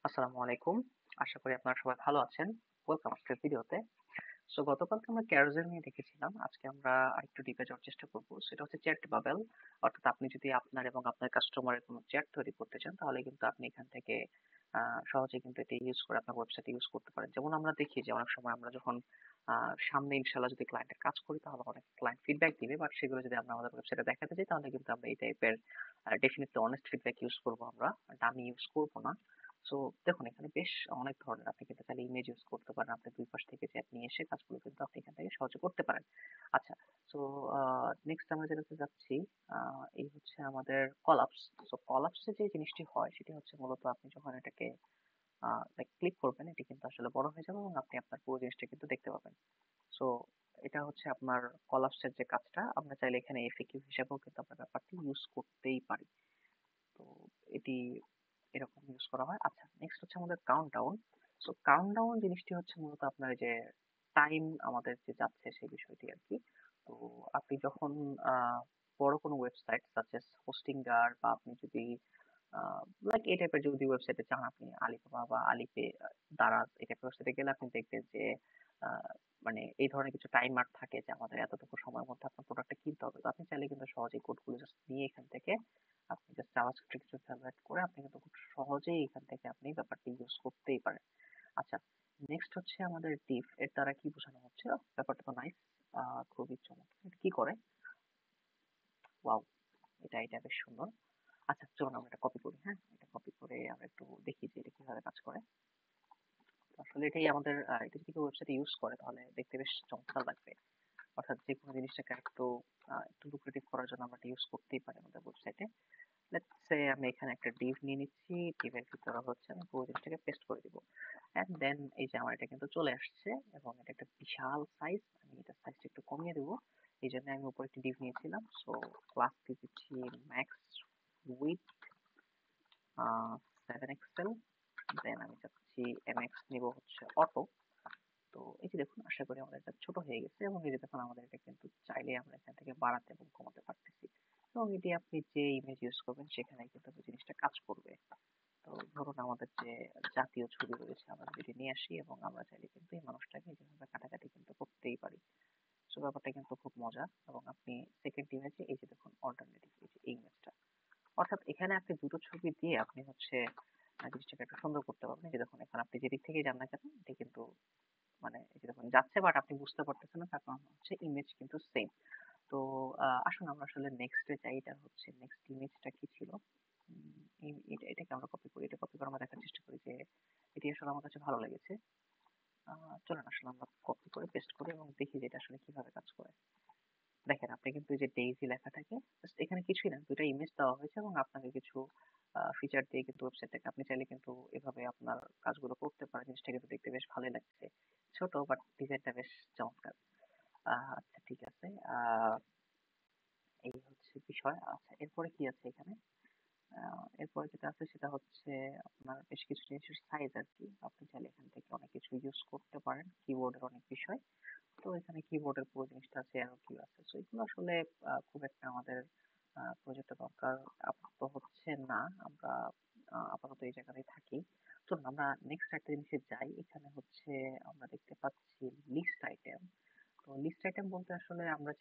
আসসালামু আলাইকুম। আশা করি আপনারা সবাই ভালো আছেন। ওয়েলকাম আজকের ভিডিওতে। সো গতকালকে আমরা Carousel নিয়ে দেখেছিলাম। আজকে আমরা আরেকটু ডিপে যাওয়ার চেষ্টা করব। সেটা হচ্ছে চ্যাট বাবেল। অর্থাৎ আপনি যদি আপনার এবং আপনার কাস্টমারের কোনো চ্যাট তৈরি করতে চান তাহলে কিন্তু আপনি এখান থেকে সহজে কিন্তু এটা ইউজ করে আপনার ওয়েবসাইটে ইউজ করতে পারেন। যেমন আমরা দেখি যে অনেক সময় আমরা যখন সামনে ইনশাআল্লাহ যদি ক্লায়েন্টের কাজ করি তাহলে অনেক ক্লায়েন্ট ফিডব্যাক দিবে। বাট সেগুলো যদি আমরা আমাদের ওয়েবসাইটে দেখাতে যাই তাহলে কিন্তু আমরা এই টাইপের ডেফিনিটলি অনেস্ট ফিডব্যাক ইউজ করব আমরা। ডামি ইউজ করব না। সো দেখুন এখানে বেশ অনেক ধরনের আপনি কিন্তু চাইলে ইমেজ ইউজ করতে পারেন। আপনি দুই পাশ থেকে চ্যাট নিয়ে এসে কাজগুলো কিন্তু আপনি এখান থেকে সহজে করতে পারেন। আচ্ছা, সো নেক্সট আমরা যেটাতে যাচ্ছি এই হচ্ছে আমাদের কলাপস। সো কলাপসে যে জিনিসটি হয় সেটি হচ্ছে মূলত আপনি যখন এটাকে লাইক ক্লিক করবেন এটি কিন্তু আসলে বড় হয়ে যাবে এবং আপনি আপনার পুরো জিনিসটা কিন্তু দেখতে পাবেন। সো এটা হচ্ছে আপনার কলাপসের যে কাজটা আমরা চাইলে এখানে এফএকিউ হিসাবেও কিন্তু আমরা ব্যাপারটি ইউজ করতেই পারি। তো এটি এরকম ইউজ করা হয়। আচ্ছা, নেক্সট হচ্ছে আমাদের কাউন্টডাউন। সো কাউন্টডাউন জিনিসটি হচ্ছে মূলত আপনার এই যে টাইম আমাদের যে যাচ্ছে সেই বিষয়টি আর কি। তো আপনি যখন বড় কোনো ওয়েবসাইট সাচ এস হোস্টিংগার বা আপনি যদি লাইক এই টাইপের যদি ওয়েবসাইটে চান আপনি আলিবাবা বা আলিপে দারাজ এই টাইপের ওয়েবসাইটে গেলে আপনি দেখবেন যে আহ, মানে এই ধরনের কিছু টাইমার থাকে যে আমাদের এতটুকু সময়ের মধ্যে আপনার প্রোডাক্টটা কিনতে হবে। তো আপনি চাইলে কিন্তু সহজেই কোডগুলো জাস্ট নিয়ে এখান থেকে আপনি জাস্ট জাভাস্ক্রিপ্টে কিছু ফরম্যাট করে আপনি কিন্তু খুব সহজেই এখান থেকে আপনি ব্যাপারটি ইউজ করতেই পারেন। আচ্ছা, নেক্সট হচ্ছে আমাদের ডিফ। এর দ্বারা কি বোঝানো হচ্ছে? ব্যাপারটা তো নাইস, খুবই চমৎকার। এটা কি করে? ওয়াও, এটা বেশ সুন্দর। আচ্ছা, চলুন আমরা এটা কপি করি। হ্যাঁ, এটা কপি করে আমরা একটু দেখি যে এটা কিভাবে কাজ করে। তো আসলে এটাই আমাদের এটা যদি কেউ ওয়েবসাইটে ইউজ করে তাহলে দেখতে বেশ চমৎকার লাগবে। অর্থাৎ যে কোনো জিনিসটাকে একটু লুক্রেটিভ করার জন্য আমরা এটা ইউজ করতেই পারি আমাদের ওয়েবসাইটে। লেটস সে আমি এখানে একটা ডিভ নিয়ে নিচ্ছি। ডিভের ভিতরে হচ্ছে আমি পুরো জিনিসটাকে পেস্ট করে দিব। এন্ড দেন এই যে আমার এটা কিন্তু চলে আসছে এবং এটা একটা বিশাল সাইজ। আমি এটা সাইজটা একটু কমিয়ে দেবো। এই জন্য আমি উপরে একটি ডিভ নিয়েছিলাম। সো ক্লাস দিচ্ছি ম্যাক্স উইথ 7 এক্সেল। দেন আমি চাচ্ছি এমএক্স নিব হচ্ছে অটো। তো এই যে দেখুন আশা করি আমাদের এটা ছোট হয়ে গেছে এবং এই যে দেখুন আমাদের এটা কিন্তু চাইলে আমরা এখান থেকে বাড়াতে এবং কমাতে পারতেছি। এবং এটি আপনি যে ইমেজ ইউজ করবেন সেখানে কিন্তু ওই জিনিসটা কাজ করবে। তো ধরুন আমাদের যে জাতীয় ছবি রয়েছে আমরা যদি এটি নিয়ে আসি এবং আমরা চাইলে কিন্তু এই মানুষটাকে যেভাবে কাটাকাটি কিন্তু করতেই পারি। সো ব্যাপারটা কিন্তু খুব মজা। এবং আপনি সেকেন্ড ইমেজে এই যে দেখুন অল্টারনেটিভ এই যে এই ইমেজটা, অর্থাৎ এখানে আপনি দুটো ছবি দিয়ে আপনি হচ্ছে জিনিসটাকে একটু সুন্দর করতে পারবেন। এই যে দেখুন এখানে আপনি যেদিক থেকেই যান না কেন এটি কিন্তু মানে এই যে দেখুন যাচ্ছে বাট আপনি বুঝতে পারতেছেন না, তার কারণ হচ্ছে ইমেজ কিন্তু সেম। তো আসুন আমরা আসলে নেক্সটে যাই। এটা হচ্ছে নেক্সট ইমেজটা কি ছিল? এটাকে আমরা কপি করি। এটা কপি করে আমরা দেখার চেষ্টা করি যে এটি আসলে আমার কাছে ভালো লেগেছে। চলুন আসলে আমরা কপি করে পেস্ট করি এবং দেখি যে এটা আসলে কিভাবে কাজ করে। দেখেন আপনি কিন্তু এই যে ডেইজি লেখাটাকে জাস্ট এখানে কিছুই না, দুইটা ইমেজ দেওয়া হয়েছে এবং আপনাকে কিছু ফিচার দিয়ে কিন্তু ওয়েবসাইটটাকে আপনি চাইলে কিন্তু এভাবে আপনার কাজগুলো করতে পারেন। জিনিসটা কিন্তু দেখতে বেশ ভালোই লাগছে। ছোট বাট ডিজাইনটা বেশ চমৎকার। আচ্ছা, ঠিক আছে। আহ এই হচ্ছে বিষয়। আচ্ছা, এরপরে কি আছে এখানে? এরপরে যেটা আছে সেটা হচ্ছে আপনার বেশ কিছু জিনিসের সাইজ আর কি। আপনি চাইলে এখান থেকে অনেক কিছু ইউজ করতে পারেন, কিবোর্ডের অনেক বিষয়। তো এখানে কিবোর্ডের পুরো জিনিসটা আছে, অ্যারো কিউ আছে। সো এগুলো আসলে খুব একটা আমাদের প্রজেক্টে দরকার আপাতত হচ্ছে না। আমরা আপাতত এই জায়গাতেই থাকি। চলুন আমরা নেক্সট একটা জিনিসে যাই। এখানে হচ্ছে আমরা দেখতে পাচ্ছি লিস্ট আইটেম। তো লিস্ট আইটেম বলতে আসলে আমরা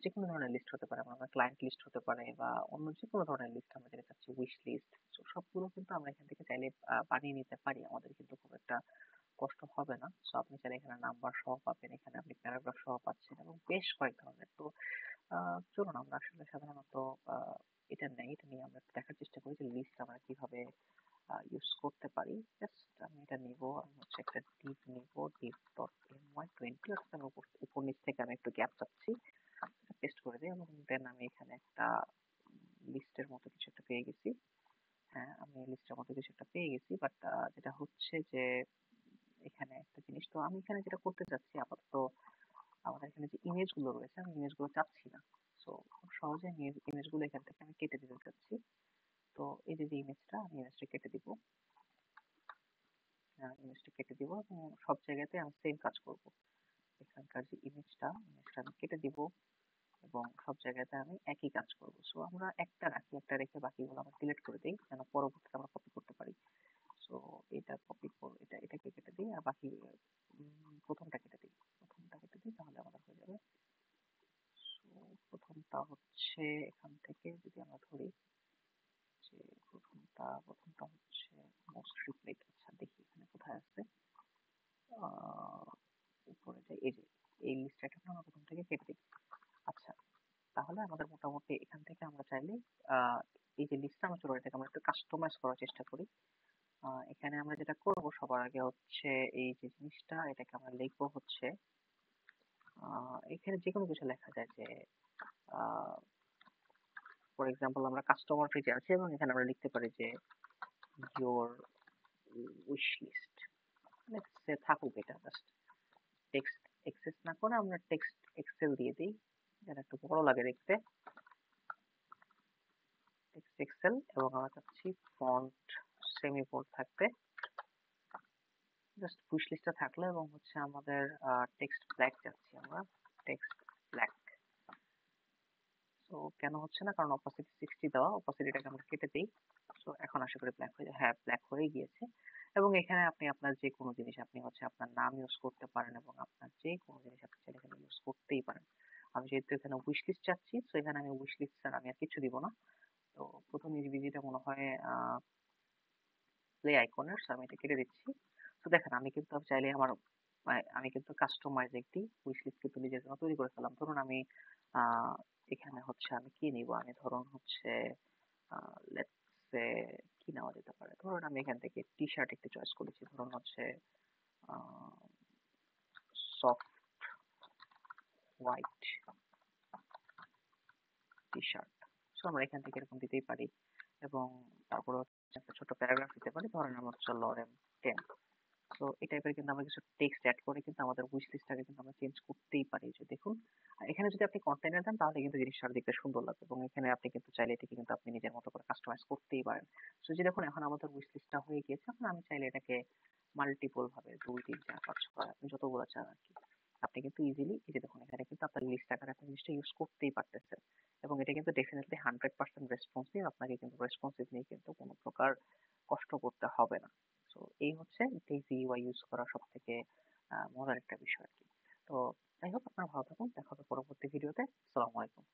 যে কোনো ধরনের লিস্ট হতে পারে। আমরা ক্লায়েন্ট লিস্ট হতে পারে বা অন্য যে কোনো ধরনের লিস্ট আমরা যেটা চাচ্ছি উইশ লিস্ট। তো সবগুলো কিন্তু আমরা এখান থেকে চাইলে বানিয়ে নিতে পারি। আমাদের কিন্তু খুব একটা কষ্ট হবে না। সো আপনি চাইলে এখানে নাম্বার সহ পাবেন, এখানে আপনি প্যারাগ্রাফ সহ পাচ্ছেন এবং বেশ কয়েক ধরনের। তো চলুন আমরা আসলে সাধারণত আহ, এটা নেই, এটা নিয়ে আমরা একটু দেখার চেষ্টা করি যে লিস্ট আমরা কিভাবে ইউজ করতে পারি। জাস্ট আমি এটা নিব, আমি হচ্ছে একটা ডিভ নিব, ডিভ ডট my20। অর্থাৎ আমি উপর নিচ থেকে আমি একটু গ্যাপ চাচ্ছি, পেস্ট করে দিই এবং দেন আমি এখানে একটা লিস্টের মতো কিছু একটা পেয়ে গেছি। হ্যাঁ, আমি লিস্টের মতো কিছু একটা পেয়ে গেছি। বাট যেটা হচ্ছে যে এখানে একটা জিনিস, তো আমি এখানে যেটা করতে চাচ্ছি আপাতত আমাদের এখানে যে ইমেজ গুলো রয়েছে আমি ইমেজ গুলো চাচ্ছি না। সো খুব সহজে আমি ইমেজ গুলো এখান থেকে আমি কেটে দিতে চাচ্ছি। তো এই যে ইমেজটা আমি ইমেজটা কেটে দিব। ইমেজটা কেটে দিব এবং সব জায়গাতে আমি সেম কাজ করব। এখানকার যে ইমেজটা আমি কেটে দিব এবং সব জায়গাতে আমি একই কাজ করব। সো আমরা একটা রাখি, একটা রেখে বাকিগুলো আমরা সিলেক্ট করে দিই যেন পরবর্তীতে আমরা কপি করতে পারি। সো বাকি প্রথমটা কেটে দিই, তাহলে আমাদের হয়ে যাবে। So, প্রথমটা হচ্ছে এখান থেকে যদি আমরা ধরি যে প্রথমটা হচ্ছে মোস্ট রিপ্লেড। আচ্ছা দেখি এখানে কোথায় আছে, উপরে যাই, এই যে এই লিস্টটাকে আমরা প্রথম থেকে কেটে দিই। আচ্ছা তাহলে আমাদের মোটামুটি এখান থেকে আমরা চাইলে এই যে লিস্টটা আমরা চলে, এটাকে আমরা একটু কাস্টমাইজ করার চেষ্টা করি। এখানে আমরা যেটা করব সবার আগে হচ্ছে এই যে জিনিসটা, এটাকে আমরা লিখবো হচ্ছে এখানে যে কোনো কিছু লেখা যায়, যে ফর এক্সাম্পল আমরা কাস্টমার পেজে আছি এবং এখানে আমরা লিখতে পারি যে your wish list, let's say থাকুক, এটা জাস্ট টেক্সট এক্সেস না করে আমরা টেক্সট এক্সেল দিয়ে দিই, যেটা একটু বড় লাগে দেখতে, টেক্সট এক্সেল। এবং আমরা চাচ্ছি ফন্ট সেমি বোল্ড থাকবে, জাস্ট উইশ লিস্টটা থাকলো। এবং হচ্ছে আমাদের টেক্সট ব্ল্যাক চাচ্ছি আমরা, টেক্সট ব্ল্যাক। সো কেন হচ্ছে না, কারণ অপাসিটি 60 দেওয়া, অপাসিটিটাকে আমরা কেটে দিই। সো এখন আশা করি ব্ল্যাক হয়ে যায়, হ্যাঁ ব্ল্যাক হয়ে গিয়েছে। এবং এখানে আপনি আপনার যে কোনো জিনিস, আপনি হচ্ছে আপনার নাম ইউজ করতে পারেন এবং আপনার যে কোনো জিনিস আপনি চাইলে এখানে ইউজ করতেই পারেন। আমি যেহেতু এখানে উইশ লিস্ট চাচ্ছি, তো এখানে আমি উইশ লিস্ট ছাড়া আমি আর কিছু দিব না। তো প্রথম ইউভিজিটা মনে হয় প্লে আইকনের, সো আমি এটা কেটে দিচ্ছি। তো দেখেন আমি কিন্তু চাইলে আমার আমি কিন্তু কাস্টমাইজ একটি উইশ লিস্ট কিন্তু নিজের জন্য তৈরি করে ফেললাম। ধরুন আমি এখানে হচ্ছে আমি কি নিব, আমি ধরুন হচ্ছে লেটস সে কি নেওয়া যেতে পারে, ধরুন আমি এখান থেকে টি শার্ট একটি চয়েস করেছি, ধরুন হচ্ছে soft white T shirt. So আমরা এখান থেকে এরকম দিতেই পারি। এবং তারপরে হচ্ছে একটা ছোট প্যারাগ্রাফ দিতে পারি, ধরেন আমার হচ্ছে লরেন 10। তো এই টাইপের কিন্তু আমরা কিছু টেক্সট অ্যাড করে কিন্তু আমাদের উইশ লিস্টটাকে কিন্তু আমরা চেঞ্জ করতেই পারি। যে দেখুন এখানে যদি আপনি কন্টেনার দেন তাহলে কিন্তু জিনিসটা দেখতে সুন্দর লাগবে, এবং এখানে আপনি কিন্তু চাইলে এটাকে কিন্তু আপনি নিজের মতো করে কাস্টমাইজ করতেই পারেন। সো যে দেখুন এখন আমাদের উইশ লিস্টটা হয়ে গিয়েছে। এখন আমি চাইলে এটাকে মাল্টিপল ভাবে 2 3 4 5 6 আপনি যতগুলো চান আর কি, আপনি কিন্তু ইজিলি এই যে দেখুন এখানে কিন্তু আপনার লিস্ট আকারে আপনি জিনিসটা ইউজ করতেই পারতেছেন। এবং এটা কিন্তু ডেফিনেটলি 100% রেসপন্সিভ, আপনাকে কিন্তু রেসপন্সিভ নিয়ে কিন্তু কোনো প্রকার কষ্ট করতে হবে না। সো এই হচ্ছে ডেইজি ইউআই ইউজ করা সব থেকে মজার একটা বিষয় আর কি। তো যাই হোক, আপনারা ভালো থাকুন, দেখা হবে পরবর্তী ভিডিওতে। আসসালামু আলাইকুম।